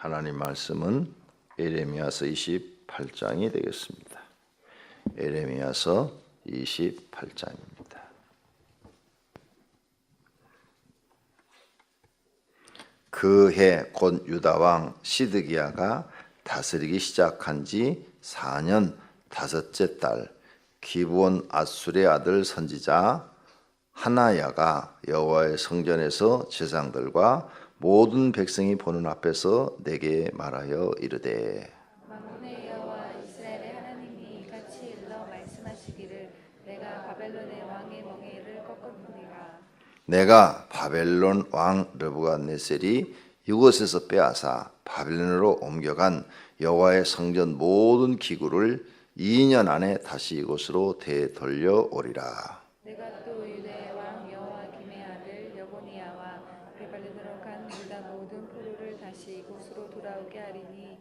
하나님 말씀은 에레미야서 28장이 되겠습니다. 에레미야서 28장입니다. 그 해 곧 유다 왕 시드기야가 다스리기 시작한 지 4년 다섯째 달 기브온 앗술의 아들 선지자 하나야가 여호와의 성전에서 제사장들과 모든 백성이 보는 앞에서 내게 말하여 이르되 만군의 여호와 이스라엘의 하나님이 이같이 일러 말씀하시기를 내가 바벨론의 왕의 멍에를 꺾었느니라. 내가 바벨론 왕 느부갓네살이 이곳에서 빼앗아 바벨론으로 옮겨간 여호와의 성전 모든 기구를 2년 안에 다시 이곳으로 되돌려 오리라. 내가 또 유다의 왕 여호와김의 아들 여고니야와 바벨론으로 간 유다 모든 포로를 다시 이곳으로 돌아오게 하리니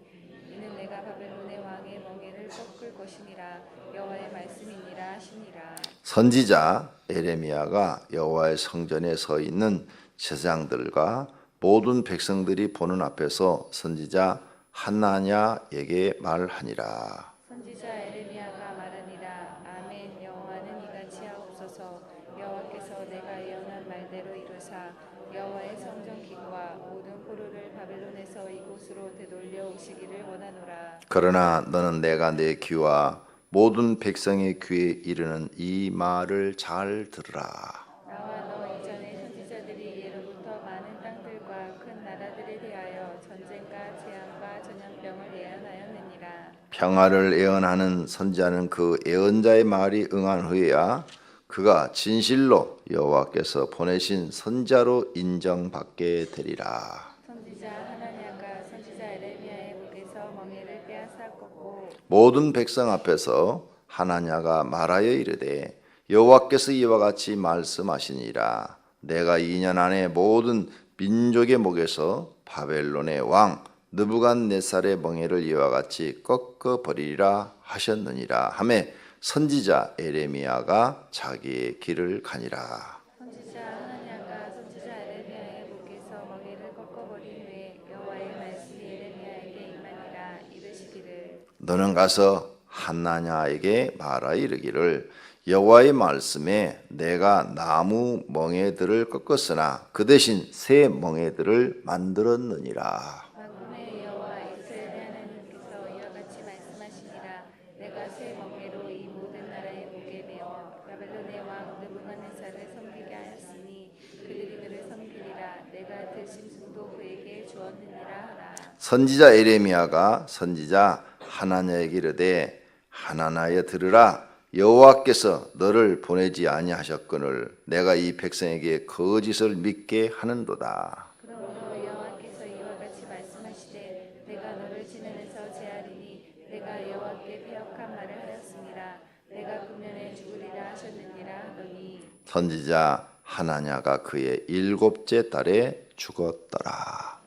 이는 내가 바벨론의 왕의 멍에를 꺾을 것이니라. 여호와의 말씀이니라 하시니라. 선지자 에레미야가 여호와의 성전에 서 있는 제사장들과 모든 백성들이 보는 앞에서 선지자 하나냐에게 말하니라. 선지자 에레미야가 말하니라. 아멘. 여호와는 이같이 하옵소서. 여호와께서 내가 예언한 말대로 이루사 여호와의 성전 기구와 모든 포로를 바벨론에서 이곳으로 되돌려 오시기를 원하노라. 그러나 너는 내가 내 귀와 모든 백성의 귀에 이르는 이 말을 잘 들으라. 나와 너 이전의 선지자들이 예로부터 많은 땅들과 큰 나라들에 대하여 전쟁과 재앙과 전염병을 예언하였느니라. 평화를 예언하는 선지자는 그 예언자의 말이 응한 후에야 그가 진실로 여호와께서 보내신 선지자로 인정받게 되리라. 선지자 하나냐가 선지자 에레미야의 목에서 멍에를 빼앗아 꺾고 모든 백성 앞에서 하나냐가 말하여 이르되 여호와께서 이와 같이 말씀하시니라. 내가 2년 안에 모든 민족의 목에서 바벨론의 왕 느부갓네살의 멍에를 이와 같이 꺾어 버리리라 하셨느니라 하매 선지자 에레미야가 자기의 길을 가니라. 선지자 하나냐가 선지자 에레미야의 목에서 멍에를 꺾어버린 후에 여호와의 말씀이 에레미야에게 임하니라. 이르시기를 너는 가서 하나냐에게 말하 이르기를 여호와의 말씀에 내가 나무 멍에들을 꺾었으나 그 대신 새 멍에들을 만들었느니라. 만군의 여호와 이스라엘의 하나님께서 이와 같이 말씀하시니라. 내가 새 멍에로 이 모든 나라의 목에 메어 바벨론의 왕 느부갓네살을 섬기게 하였으니 그들이 그를 섬기리라. 내가 들짐승도 그에게 주었느니라 하라. 선지자 에레미야가 선지자 하나냐에게 이르되 하나나여 들으라. 여호와께서 너를 보내지 아니하셨거늘 내가 이 백성에게 거짓을 믿게 하는도다. 그러므로 여호와께서 이와 같이 말씀하시되 내가 너를 지면에서 제하리니 내가 여호와께 패역한 말을 하였습니다. 내가 금년에 죽으리라 하셨느니라 하더니 선지자 하나냐가 그의 7째 달에 죽었더라.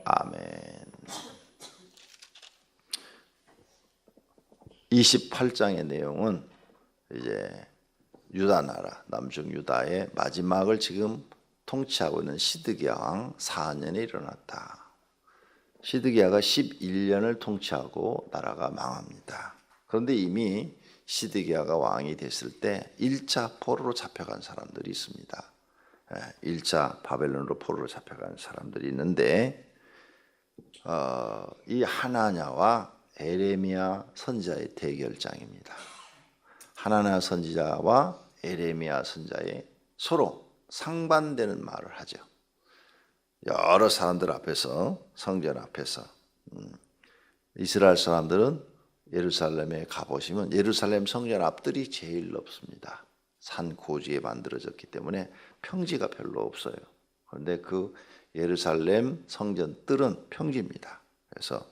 아멘. 28장의 내용은 이제 유다 나라, 남중 유다의 마지막을 지금 통치하고 있는 시드기야 왕 4년에 일어났다. 시드기야가 11년을 통치하고 나라가 망합니다. 그런데 이미 시드기야가 왕이 됐을 때 1차 포로로 잡혀간 사람들이 있습니다. 1차 바벨론으로 포로로 잡혀간 사람들이 있는데 이 하나냐와 에레미야 선지자의 대결장입니다. 하나냐 선지자와 에레미야 선지자의 서로 상반되는 말을 하죠. 여러 사람들 앞에서, 성전 앞에서. 이스라엘 사람들은 예루살렘에 가보시면 예루살렘 성전 앞들이 제일 높습니다. 산 고지에 만들어졌기 때문에 평지가 별로 없어요. 그런데 그 예루살렘 성전 뜰은 평지입니다. 그래서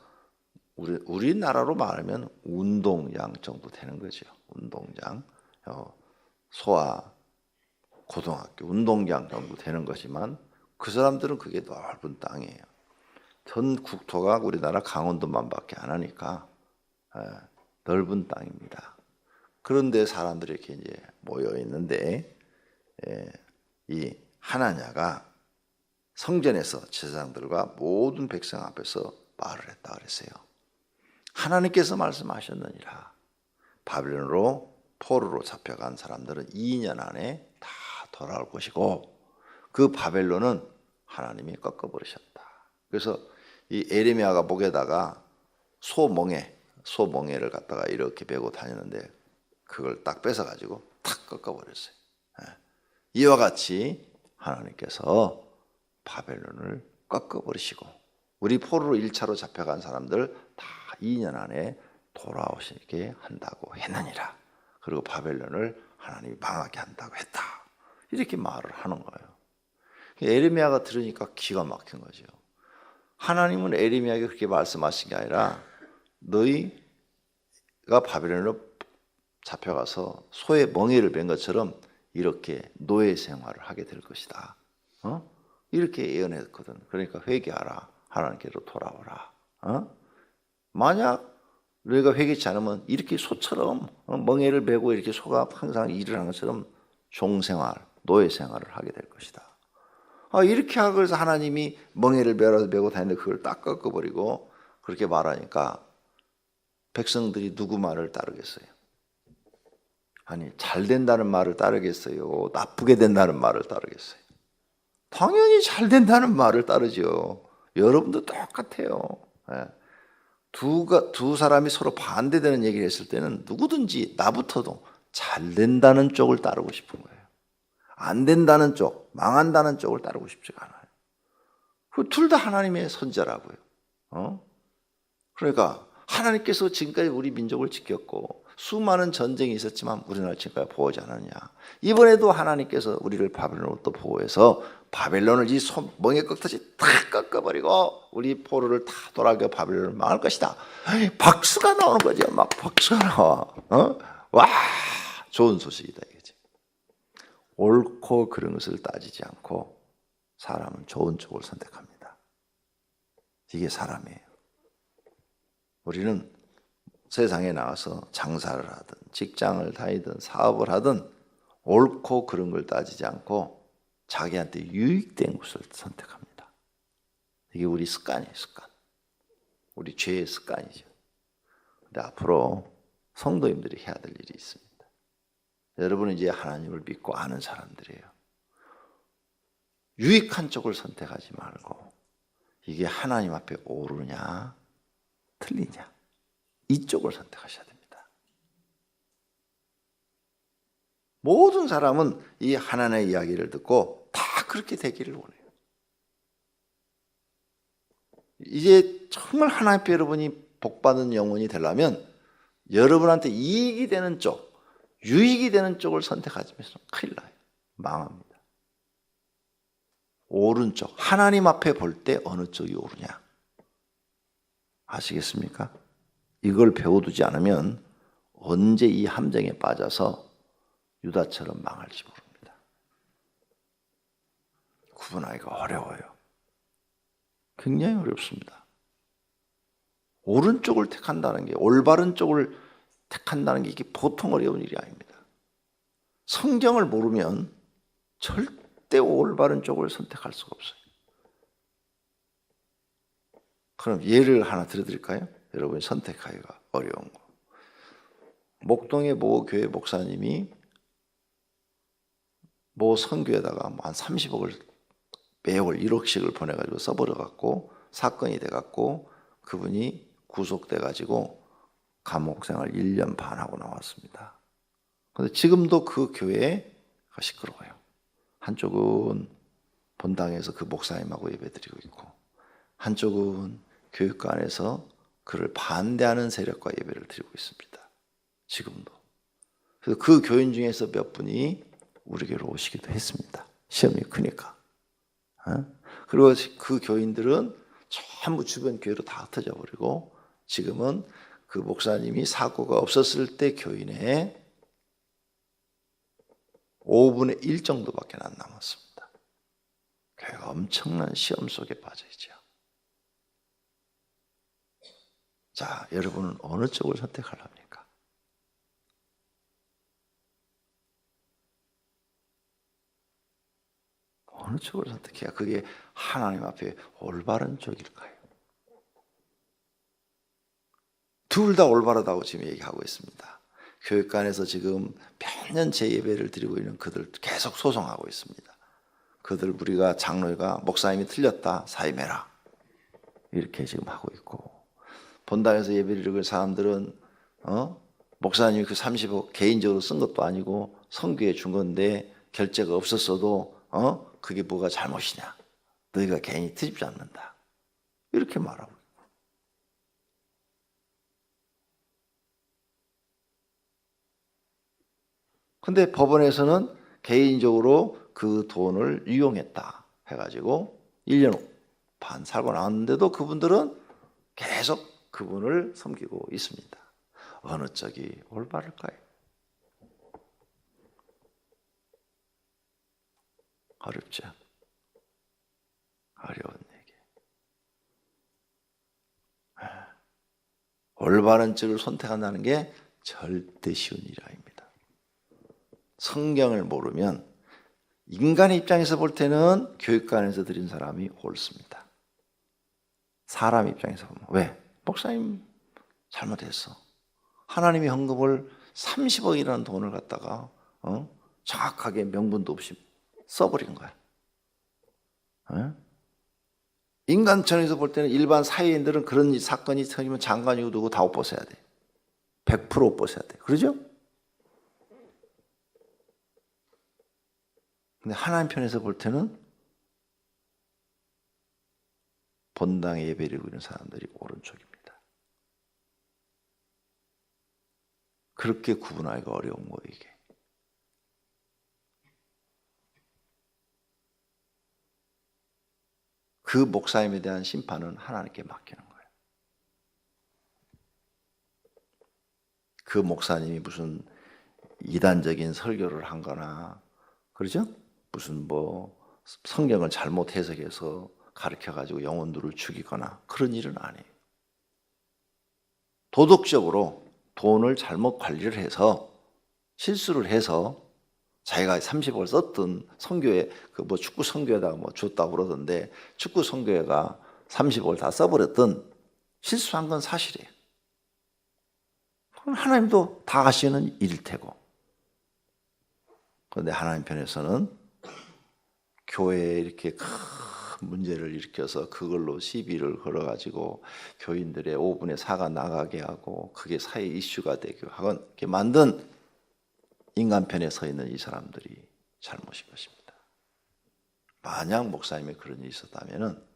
우리나라로 말하면 운동장 정도 되는 거죠. 운동장, 소아 고등학교 운동장 정도 되는 거지만 그 사람들은 그게 넓은 땅이에요. 전 국토가 우리나라 강원도만밖에 안 하니까 넓은 땅입니다. 그런데 사람들이 이렇게 이제 모여 있는데 이 하나냐가 성전에서 제사장들과 모든 백성 앞에서 말을 했다 그랬어요. 하나님께서 말씀하셨느니라. 바벨론으로 포로로 잡혀간 사람들은 2년 안에 다 돌아올 것이고 그 바벨론은 하나님이 꺾어버리셨다. 그래서 이 에레미야가 목에다가 소멍에를 갖다가 이렇게 베고 다녔는데 그걸 딱 뺏어가지고 탁 꺾어버렸어요. 이와 같이 하나님께서 바벨론을 꺾어버리시고 우리 포로로 1차로 잡혀간 사람들 다 2년 안에 돌아오시게 한다고 했느니라. 그리고 바벨론을 하나님이 망하게 한다고 했다. 이렇게 말을 하는 거예요. 에레미야가 들으니까 기가 막힌 거죠. 하나님은 에레미야에게 그렇게 말씀하신 게 아니라 너희가 바벨론으로 잡혀가서 소의 멍에를 뺀 것처럼 이렇게 노예 생활을 하게 될 것이다. 이렇게 예언했거든. 그러니까 회개하라. 하나님께로 돌아오라. 만약 너희가 회개치 않으면 이렇게 소처럼 멍에를 베고 이렇게 소가 항상 일을 하는 것처럼 종생활, 노예 생활을 하게 될 것이다. 이렇게 하고 그래서 하나님이 멍에를 베고 다니는데 그걸 딱 꺾어버리고 그렇게 말하니까 백성들이 누구 말을 따르겠어요? 아니, 잘 된다는 말을 따르겠어요? 나쁘게 된다는 말을 따르겠어요? 당연히 잘 된다는 말을 따르죠. 여러분도 똑같아요. 두 사람이 서로 반대되는 얘기를 했을 때는 누구든지 나부터도 잘 된다는 쪽을 따르고 싶은 거예요. 안 된다는 쪽, 망한다는 쪽을 따르고 싶지가 않아요. 둘 다 하나님의 선자라고요. 그러니까 하나님께서 지금까지 우리 민족을 지켰고 수많은 전쟁이 있었지만 우리나라를 지금까지 보호하지 않았냐. 이번에도 하나님께서 우리를 바벨론으로 또 보호해서 바벨론을 이 멍에 꺾듯이 탁 꺾어버리고 우리 포로를 다 돌아가 바벨론을 망할 것이다. 박수가 나오는 거죠. 막 박수가 나와. 와, 좋은 소식이다 이거지. 옳고 그른 것을 따지지 않고 사람은 좋은 쪽을 선택합니다. 이게 사람이에요. 우리는 세상에 나가서 장사를 하든 직장을 다니든 사업을 하든 옳고 그른 걸 따지지 않고 자기한테 유익된 것을 선택합니다. 이게 우리 습관이에요, 습관. 우리 죄의 습관이죠. 근데 앞으로 성도님들이 해야 될 일이 있습니다. 여러분은 이제 하나님을 믿고 아는 사람들이에요. 유익한 쪽을 선택하지 말고 이게 하나님 앞에 옳으냐 틀리냐 이쪽을 선택하셔야 됩니다. 모든 사람은 이 하나님의 이야기를 듣고 다 그렇게 되기를 원해요. 이제 정말 하나님 앞에 여러분이 복받은 영혼이 되려면 여러분한테 이익이 되는 쪽, 유익이 되는 쪽을 선택하지 않으면 큰일 나요. 망합니다. 옳은 쪽, 하나님 앞에 볼 때 어느 쪽이 옳으냐 아시겠습니까? 이걸 배워두지 않으면 언제 이 함정에 빠져서 유다처럼 망할지 모릅니다. 구분하기가 어려워요. 굉장히 어렵습니다. 옳은 쪽을 택한다는 게, 올바른 쪽을 택한다는 게 이게 보통 어려운 일이 아닙니다. 성경을 모르면 절대 올바른 쪽을 선택할 수가 없어요. 그럼 예를 하나 들어드릴까요? 여러분이 선택하기가 어려운 거. 목동의 모 교회 목사님이 모 선교에다가 한 30억을 매월 1억씩을 보내가지고 써버려갖고 사건이 돼갖고 그분이 구속돼가지고 감옥 생활 1년 반 하고 나왔습니다. 그런데 지금도 그 교회가 시끄러워요. 한쪽은 본당에서 그 목사님하고 예배드리고 있고 한쪽은 교육관 안에서 그를 반대하는 세력과 예배를 드리고 있습니다. 지금도. 그래서 그 교인 중에서 몇 분이 우리 교회로 오시기도 했습니다. 시험이 크니까. 그리고 그 교인들은 전부 주변 교회로 다 흩어져 버리고 지금은 그 목사님이 사고가 없었을 때 교인의 5분의 1 정도밖에 안 남았습니다. 교회가 엄청난 시험 속에 빠져 있죠. 자, 여러분은 어느 쪽을 선택하랍니까? 어느 쪽을 선택해야 그게 하나님 앞에 올바른 쪽일까요? 둘 다 올바르다고 지금 얘기하고 있습니다. 교육관에서 지금 몇 년째 예배를 드리고 있는 그들 계속 소송하고 있습니다. 그들 우리가 장로가 목사님이 틀렸다 사임해라 이렇게 지금 하고 있고, 본당에서 예배를 드리고 있는 사람들은 목사님이 그 30억 개인적으로 쓴 것도 아니고 선교에 준 건데 결제가 없었어도 그게 뭐가 잘못이냐, 너희가 개인이 트집지 않는다 이렇게 말하고. 근데 법원에서는 개인적으로 그 돈을 이용했다 해가지고 1년 반 살고 나왔는데도 그분들은 계속 그분을 섬기고 있습니다. 어느 쪽이 올바를까요? 어렵죠. 어려운 얘기. 올바른 쪽을 선택한다는 게 절대 쉬운 일이 아닙니다. 성경을 모르면 인간의 입장에서 볼 때는 교육관에서 드린 사람이 옳습니다. 사람 입장에서 보면 왜? 목사님 잘못했어. 하나님이 헌금을 30억이라는 돈을 갖다가 정확하게 명분도 없이 써버린 거야. 인간천에서 볼 때는 일반 사회인들은 그런 사건이 터지면 장관이고 누구 다 옷 벗어야 돼. 100% 옷 벗어야 돼. 그러죠? 근데 하나님 편에서 볼 때는 본당에 예배드리고 있는 사람들이 오른쪽입니다. 그렇게 구분하기가 어려운 거예요, 이게. 그 목사님에 대한 심판은 하나님께 맡기는 거예요. 그 목사님이 무슨 이단적인 설교를 한 거나, 그러죠? 무슨 성경을 잘못 해석해서 가르쳐가지고 영혼들을 죽이거나 그런 일은 아니에요. 도덕적으로 돈을 잘못 관리를 해서 실수를 해서 자기가 30억을 썼던 선교회 축구 선교회에다가 줬다고 그러던데 축구 선교회가 30억을 다 써버렸던 실수한 건 사실이에요. 그건 하나님도 다 아시는 일일 테고. 그런데 하나님 편에서는 교회에 이렇게 큰 문제를 일으켜서 그걸로 시비를 걸어가지고 교인들의 5분의 4가 나가게 하고 그게 사회 이슈가 되게 하고 이렇게 만든 인간 편에 서 있는 이 사람들이 잘못인 것입니다. 만약 목사님이 그런 일이 있었다면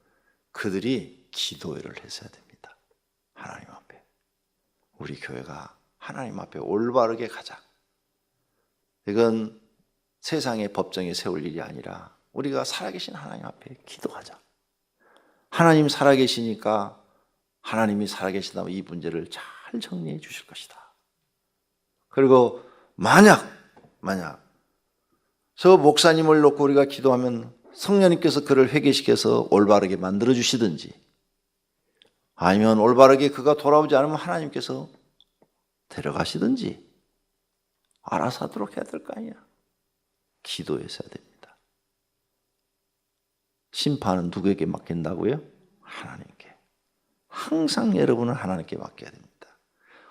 그들이 기도회를 했어야 됩니다. 하나님 앞에. 우리 교회가 하나님 앞에 올바르게 가자. 이건 세상의 법정에 세울 일이 아니라 우리가 살아계신 하나님 앞에 기도하자. 하나님 살아계시니까 하나님이 살아계신다면 이 문제를 잘 정리해 주실 것이다. 그리고 만약 저 목사님을 놓고 우리가 기도하면 성령님께서 그를 회개시켜서 올바르게 만들어 주시든지 아니면 올바르게 그가 돌아오지 않으면 하나님께서 데려가시든지 알아서 하도록 해야 될 거 아니야. 기도했어야 됩니다. 심판은 누구에게 맡긴다고요? 하나님께. 항상 여러분은 하나님께 맡겨야 됩니다.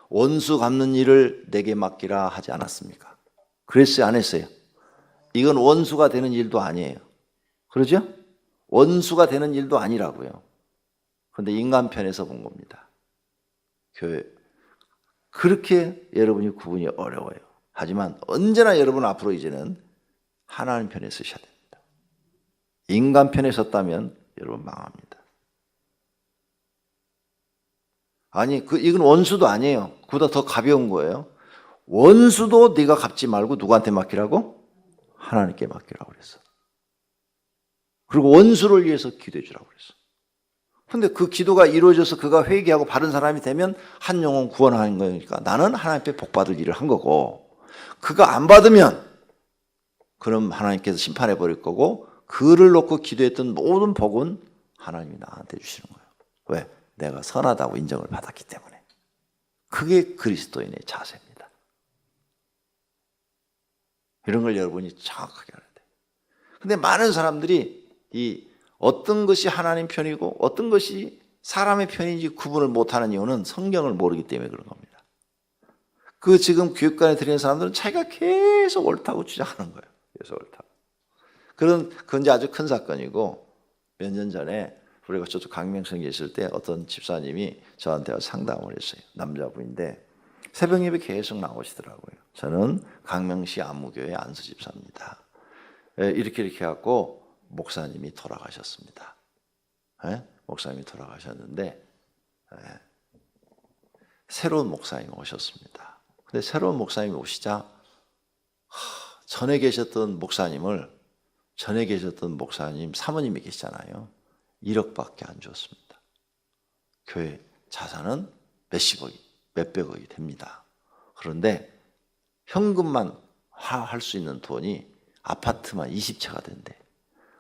원수 갚는 일을 내게 맡기라 하지 않았습니까? 그랬어요, 안 했어요? 이건 원수가 되는 일도 아니에요. 그러죠? 원수가 되는 일도 아니라고요. 그런데 인간 편에서 본 겁니다. 교회. 그렇게 여러분이 구분이 어려워요. 하지만 언제나 여러분 앞으로 이제는 하나님 편에 서셔야 됩니다. 인간 편에 섰다면 여러분 망합니다. 아니, 이건 원수도 아니에요. 그보다 더 가벼운 거예요. 원수도 네가 갚지 말고 누구한테 맡기라고? 하나님께 맡기라고 그랬어. 그리고 원수를 위해서 기도해 주라고 그랬어. 그런데 그 기도가 이루어져서 그가 회개하고 바른 사람이 되면 한 영혼 구원하는 거니까 나는 하나님 앞에 복 받을 일을 한 거고, 그가 안 받으면 그럼 하나님께서 심판해 버릴 거고, 그를 놓고 기도했던 모든 복은 하나님이 나한테 주시는 거예요. 왜? 내가 선하다고 인정을 받았기 때문에. 그게 그리스도인의 자세입니다. 이런 걸 여러분이 정확하게 알아야 돼요. 근데 많은 사람들이 이 어떤 것이 하나님 편이고 어떤 것이 사람의 편인지 구분을 못하는 이유는 성경을 모르기 때문에 그런 겁니다. 그 지금 교육관에 들이는 사람들은 자기가 계속 옳다고 주장하는 거예요. 계속 옳다고. 그건 이제 아주 큰 사건이고, 몇 년 전에 우리가 저쪽 강명성에 있을 때 어떤 집사님이 저한테 상담을 했어요. 남자분인데 새벽 예배 계속 나오시더라고요. 저는 강명시 안무교회 안수 집사입니다. 이렇게 해갖고 목사님이 돌아가셨습니다. 목사님이 돌아가셨는데 새로운 목사님이 오셨습니다. 근데 새로운 목사님이 오시자 전에 계셨던 목사님 사모님이 계시잖아요. 1억밖에 안 줬습니다. 교회 자산은 몇백억이 됩니다. 그런데 현금만 할 수 있는 돈이 아파트만 20채가 된대.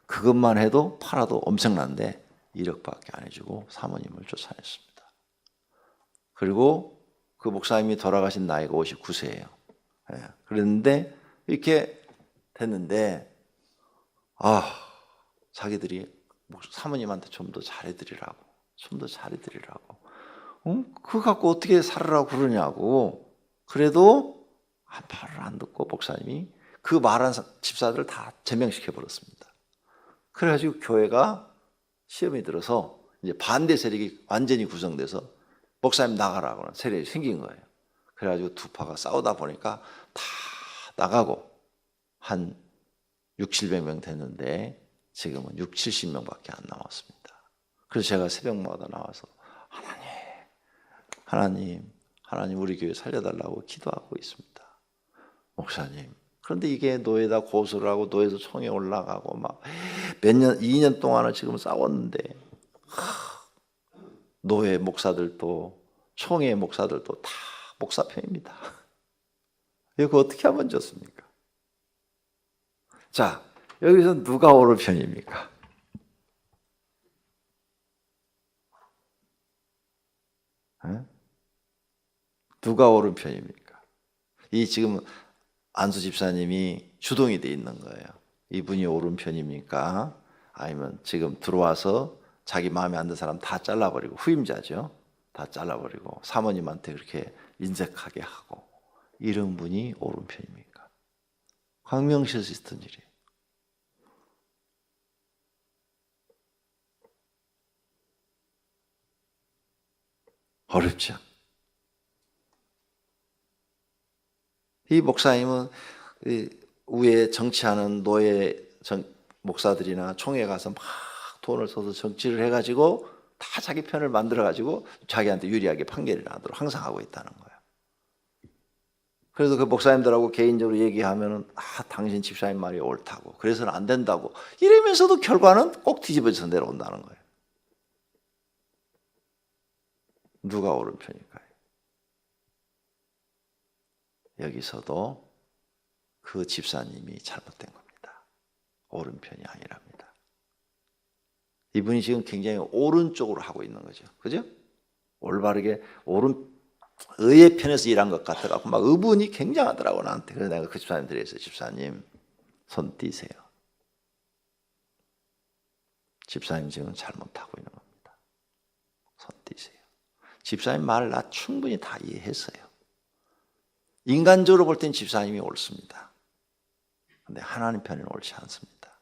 그것만 해도 팔아도 엄청난데 1억밖에 안 해주고 사모님을 쫓아냈습니다. 그리고 그 목사님이 돌아가신 나이가 59세예요. 그랬는데 이렇게 됐는데 자기들이 사모님한테 좀 더 잘해드리라고 그거 갖고 어떻게 살으라고 그러냐고. 그래도 말을 안 듣고 목사님이 그 말한 집사들을 다 제명시켜버렸습니다. 그래가지고 교회가 시험이 들어서 이제 반대 세력이 완전히 구성돼서 목사님 나가라고 하는 세력이 생긴 거예요. 그래가지고 두 파가 싸우다 보니까 다 나가고 한 600~700명 됐는데 지금은 60~70명밖에 안 남았습니다. 그래서 제가 새벽마다 나와서 하나님 우리 교회 살려달라고 기도하고 있습니다. 목사님, 그런데 이게 노예다 고소를 하고 노예에서 총에 올라가고 막 몇 년, 2년 동안을 지금 싸웠는데 노예 목사들도 총회 목사들도 다 목사 편입니다. 이거 어떻게 하면 좋습니까? 자, 여기서 누가 옳은 편입니까? 누가 옳은 편입니까? 이 지금 안수 집사님이 주동이 돼 있는 거예요. 이분이 옳은 편입니까? 아니면 지금 들어와서 자기 마음에 안 드는 사람 다 잘라버리고, 후임자죠. 다 잘라버리고 사모님한테 그렇게 인색하게 하고 이런 분이 옳은 편입니까? 광명시에서 있었던 일이에요. 어렵죠. 이 목사님은 위에 정치하는 노예 목사들이나 총회 가서 막 돈을 써서 정치를 해가지고 다 자기 편을 만들어가지고 자기한테 유리하게 판결을 하도록 항상 하고 있다는 거예요. 그래서 그 목사님들하고 개인적으로 얘기하면은 당신 집사님 말이 옳다고, 그래서는 안 된다고 이러면서도 결과는 꼭 뒤집어져서 내려온다는 거예요. 누가 옳은 편일까요? 여기서도 그 집사님이 잘못된 겁니다. 옳은 편이 아니랍니다. 이분이 지금 굉장히 오른쪽으로 하고 있는 거죠. 그죠? 올바르게 의의 편에서 일한 것 같아갖고 막 의분이 굉장하더라고 나한테. 그래서 내가 그 집사님 드렸어요. 집사님 손 띄세요. 집사님 지금 잘못하고 있는 겁니다. 손 띄세요. 집사님 말을 나 충분히 다 이해했어요. 인간적으로 볼 땐 집사님이 옳습니다. 근데 하나님 편은 옳지 않습니다.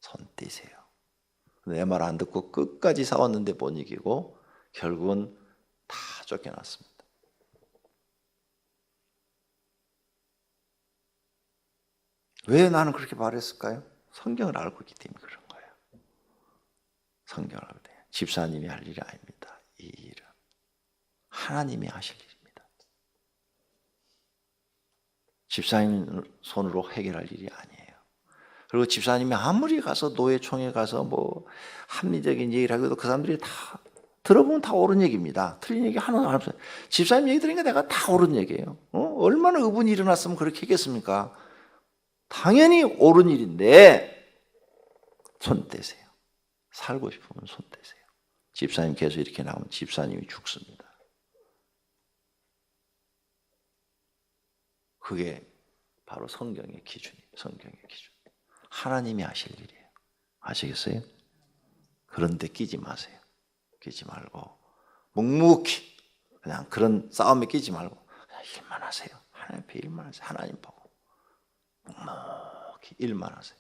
손 띄세요. 내 말 안 듣고 끝까지 싸웠는데 못 이기고 결국은 다 쫓겨났습니다. 왜 나는 그렇게 말했을까요? 성경을 알고 있기 때문에 그런 거예요. 성경을 알고 있기 때문에. 집사님이 할 일이 아닙니다. 이 일은 하나님이 하실 일입니다. 집사님 손으로 해결할 일이 아니에요. 그리고 집사님이 아무리 가서 노예총회 가서 뭐 합리적인 얘기를 하고도 그 사람들이 다 들어보면 다 옳은 얘기입니다. 틀린 얘기 하나도 안 없어요. 집사님 얘기 들으니까 내가 다 옳은 얘기예요. 얼마나 의분이 일어났으면 그렇게 했겠습니까? 당연히 옳은 일인데 손 떼세요. 살고 싶으면 손 떼세요. 집사님 계속 이렇게 나오면 집사님이 죽습니다. 그게 바로 성경의 기준이에요. 성경의 기준. 하나님이 하실 일이에요. 아시겠어요? 그런데 끼지 마세요. 끼지 말고 묵묵히 그냥 그런 싸움에 끼지 말고 그냥 일만 하세요. 하나님 앞에 일만 하세요. 하나님 보고 묵묵히 일만 하세요.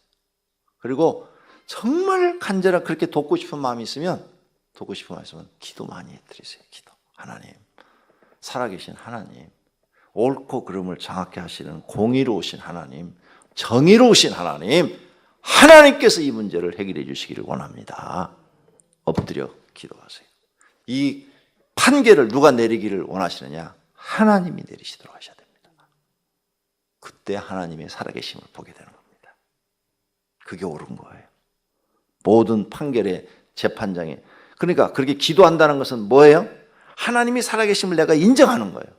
그리고 정말 간절한 그렇게 돕고 싶은 마음이 있으면 기도 많이 해드리세요. 기도. 하나님, 살아계신 하나님, 옳고 그름을 정확히 하시는 공의로우신 하나님, 정의로우신 하나님, 하나님께서 이 문제를 해결해 주시기를 원합니다. 엎드려 기도하세요. 이 판결을 누가 내리기를 원하시느냐? 하나님이 내리시도록 하셔야 됩니다. 그때 하나님의 살아계심을 보게 되는 겁니다. 그게 옳은 거예요. 모든 판결의 재판장에. 그러니까 그렇게 기도한다는 것은 뭐예요? 하나님이 살아계심을 내가 인정하는 거예요.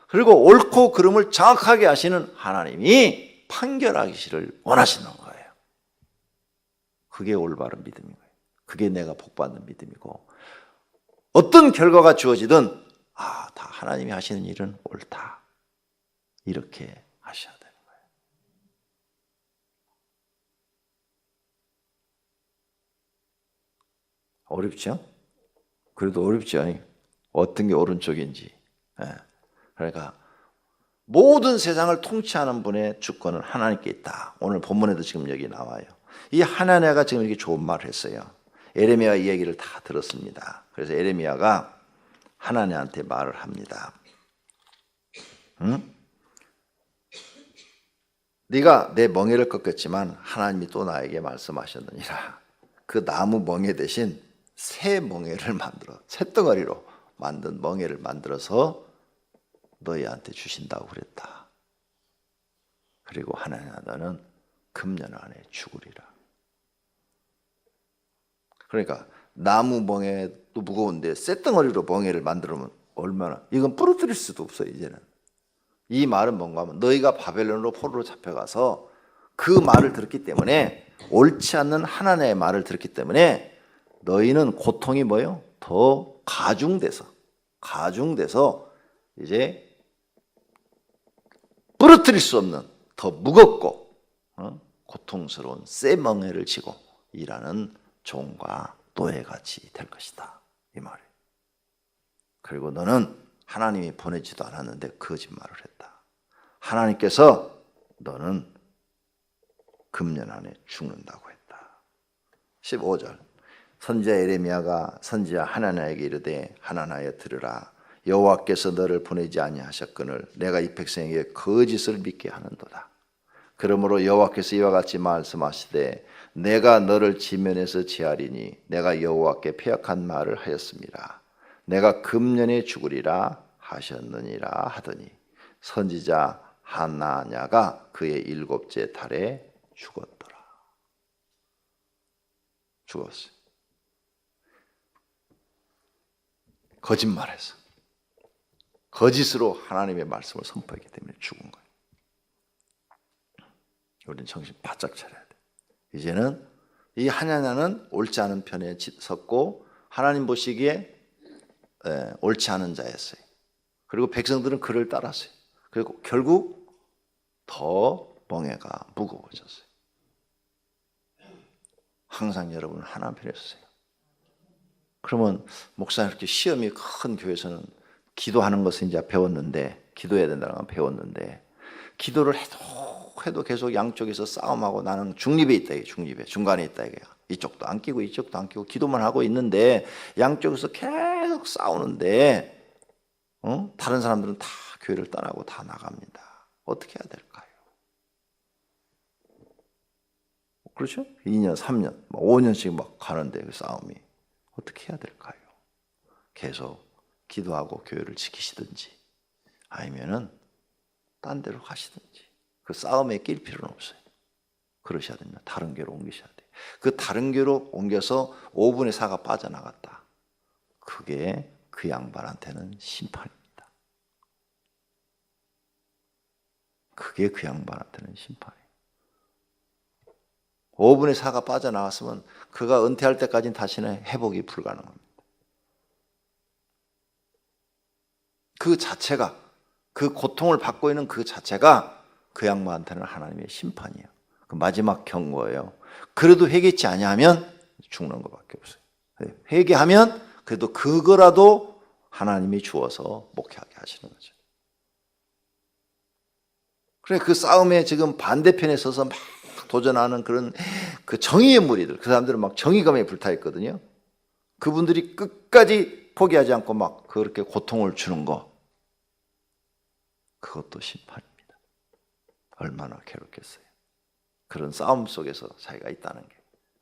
그리고 옳고 그름을 정확하게 하시는 하나님이 판결하기를 원하시는 거예요. 그게 올바른 믿음인 거예요. 그게 내가 복받는 믿음이고, 어떤 결과가 주어지든 다 하나님이 하시는 일은 옳다, 이렇게 하셔야 되는 거예요. 어렵죠? 그래도 어렵지 않아요. 어떤 게 오른쪽인지. 그러니까 모든 세상을 통치하는 분의 주권은 하나님께 있다. 오늘 본문에도 지금 여기 나와요. 이 하나냐가 지금 이렇게 좋은 말을 했어요. 에레미야 이야기를 다 들었습니다. 그래서 에레미야가 하나냐한테 말을 합니다. 네가 내 멍에를 꺾었지만 하나님이 또 나에게 말씀하셨느니라. 그 나무 멍에 대신 새 멍에를 만들어, 쇳덩어리로 만든 멍에를 만들어서 너희한테 주신다고 그랬다. 그리고 하나냐, 너는 금년 안에 죽으리라. 그러니까 나무 멍에도 무거운데 쇳덩어리로 멍에를 만들면 얼마나, 이건 부러뜨릴 수도 없어요. 이제는 이 말은 뭔가 하면 너희가 바벨론으로 포로로 잡혀가서 그 말을 들었기 때문에, 옳지 않는 하나님의 말을 들었기 때문에 너희는 고통이 뭐예요? 더 가중돼서 이제 부러뜨릴 수 없는 더 무겁고 고통스러운 새 멍에를 지고 일하는 종과 노예같이 될 것이다, 이 말이에요. 그리고 너는 하나님이 보내지도 않았는데 거짓말을 했다. 하나님께서 너는 금년 안에 죽는다고 했다. 15절, 선지자 에레미야가 선지자 하나냐에게 이르되, 하나냐여 들으라. 여호와께서 너를 보내지 아니하셨거늘 내가 이 백성에게 거짓을 믿게 하는도다. 그러므로 여호와께서 이와 같이 말씀하시되, 내가 너를 지면에서 제하리니 내가 여호와께 패역한 말을 하였습니다. 내가 금년에 죽으리라 하셨느니라 하더니 선지자 하나냐가 그의 7째 달에 죽었더라. 죽었어요. 거짓말해서, 거짓으로 하나님의 말씀을 선포했기 때문에 죽은 거예요. 우리는 정신 바짝 차려야 돼. 이제는 이 하나냐는 옳지 않은 편에 섰고 하나님 보시기에 옳지 않은 자였어요. 그리고 백성들은 그를 따랐어요. 그리고 결국 더 멍에가 무거워졌어요. 항상 여러분은 하나님 편에 서세요. 그러면 목사님, 이렇게 시험이 큰 교회에서는 기도하는 것을 이제 배웠는데, 기도해야 된다는 건 배웠는데, 기도를 해도 계속 양쪽에서 싸움하고 나는 중립에 있다, 중간에 있다, 이게 이쪽도 안 끼고 이쪽도 안 끼고 기도만 하고 있는데 양쪽에서 계속 싸우는데 다른 사람들은 다 교회를 떠나고 다 나갑니다. 어떻게 해야 될까요? 그렇죠? 2년, 3년, 5년씩 막 가는데 그 싸움이 어떻게 해야 될까요? 계속 기도하고 교회를 지키시든지 아니면은 딴 데로 가시든지, 그 싸움에 낄 필요는 없어요. 그러셔야 됩니다. 다른 교회로 옮기셔야 돼요. 그 다른 교회로 옮겨서 5분의 4가 빠져나갔다. 그게 그 양반한테는 심판입니다. 그게 그 양반한테는 심판이에요. 5분의 4가 빠져나갔으면 그가 은퇴할 때까지는 다시는 회복이 불가능합니다. 그 자체가, 그 고통을 받고 있는 그 자체가 그 양반한테는 하나님의 심판이에요. 그 마지막 경고예요. 그래도 회개치 아니하면 죽는 것밖에 없어요. 회개하면 그래도 그거라도 하나님이 주어서 목회하게 하시는 거죠. 그래, 그 싸움에 지금 반대편에 서서 막 도전하는 그런 그 정의의 무리들, 그 사람들은 막 정의감에 불타 있거든요. 그분들이 끝까지 포기하지 않고 막 그렇게 고통을 주는 거, 그것도 심판입니다. 얼마나 괴롭겠어요. 그런 싸움 속에서 자기가 있다는 게.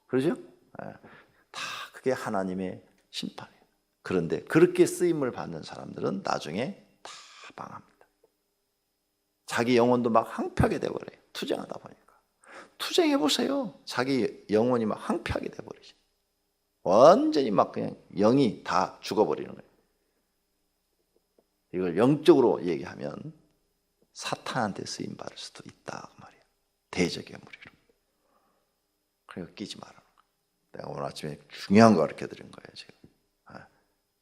그러죠? 다 그게 하나님의 심판이에요. 그런데 그렇게 쓰임을 받는 사람들은 나중에 다 망합니다. 자기 영혼도 막 황폐하게 돼버려요. 투쟁하다 보니까. 투쟁해보세요. 자기 영혼이 막 황폐하게 돼버리죠. 완전히 막 그냥 영이 다 죽어버리는 거예요. 이걸 영적으로 얘기하면 사탄한테 쓰임 받을 수도 있다 그 말이에요. 대적의 무리로. 그러니까 끼지 말아라. 내가 오늘 아침에 중요한 거 가르쳐 드린 거예요. 지금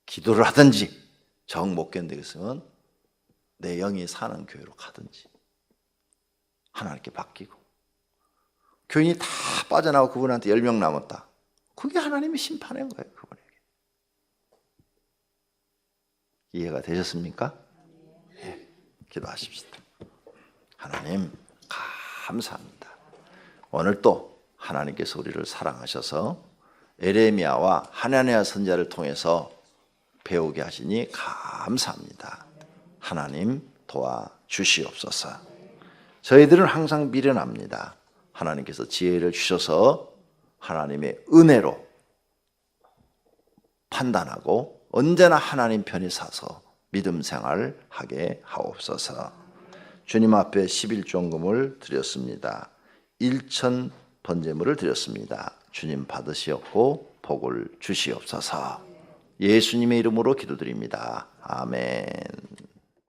기도를 하든지 정 못 견디겠으면 내 영이 사는 교회로 가든지 하나님께 맡기고, 교인이 다 빠져나오고 그분한테 10명 남았다. 그게 하나님의 심판인 거예요. 그분에게. 이해가 되셨습니까? 네, 기도하십시다. 하나님 감사합니다. 오늘 또 하나님께서 우리를 사랑하셔서 에레미야와 하나니아 선지자를 통해서 배우게 하시니 감사합니다. 하나님 도와주시옵소서. 저희들은 항상 미련합니다. 하나님께서 지혜를 주셔서 하나님의 은혜로 판단하고 언제나 하나님 편에 서서 믿음 생활을 하게 하옵소서. 주님 앞에 11종금을 드렸습니다. 1천 번제물을 드렸습니다. 주님 받으시옵고 복을 주시옵소서. 예수님의 이름으로 기도드립니다. 아멘.